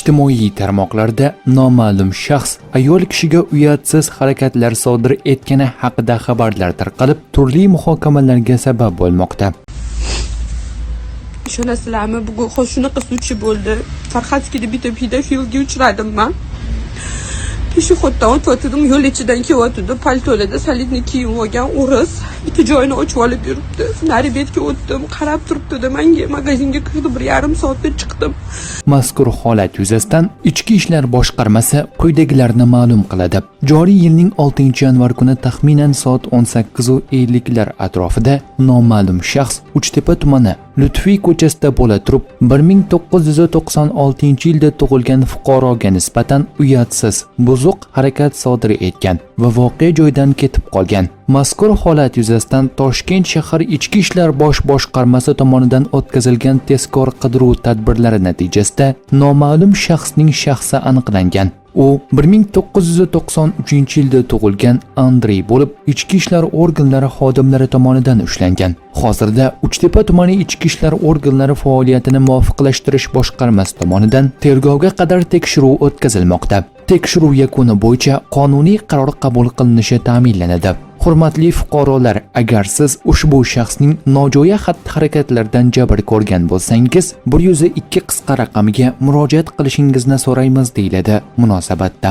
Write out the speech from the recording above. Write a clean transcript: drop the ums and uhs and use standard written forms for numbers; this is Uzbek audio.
Ijtimoiy tarmoqlarda noma'lum shaxs ayol kishiga uyatsiz harakatlar sodir etgani haqida xabarlar tarqalib, turli muhokamalarga sabab bo'lmoqda. Ishonasizlarmi, bugun shunaqa sudchi bo'ldi. Farxatskida bitta pedofilga uchradim men. Peshixoddan o'tdim, yo'l ichidan kelyotdi, paltolarda solidni kiyib olgan o'ris bitta joyini ochib olib yuribdi. Nari betga o'tdim, qarab turibdi-da, menga magazinga kirdim, 1,5 soatda chiqdim. Mazkur holat yuzasidan Ichki ishlar boshqarmasi quyidagilarni ma'lum qiladi. Joriy yilning 6-yanvar kuni taxminan soat 18:50 atrofida noma'lum shaxs Uchtepa tumani Lutfiy ko'chasida bo'la turib, 1996-yilda tug'ilgan fuqaroga nisbatan uyatsiz, buzuq harakat sodir etgan va voqea joyidan ketib qolgan. Mazkur holat yuzasidan Toshkent shahar Ichki ishlar bosh boshqarmasi tomonidan o'tkazilgan tezkor qidiruv tadbirlari natijasida noma'lum shaxsning shaxsi aniqlangan. U 1993-yilda tug'ilgan Andrey bo'lib, ichki ishlar organlari xodimlari tomonidan ushlangan. Hozirda Uchtepa tumani ichki ishlar organlari faoliyatini muvofiqlashtirish boshqarmasi tomonidan tergovga qadar tekshiruv o'tkazilmoqda. Tekshiruv yakuni bo'yicha qonuniy qaror qabul qilinishi ta'minlanadi. Hurmatli fuqarolar, agar siz ushbu shaxsning nojo'ya xatti-harakatlardan jabr ko'rgan bo'lsangiz, 102 qisqa raqamiga murojaat qilishingizni so'raymiz, deyiladi munosabatda.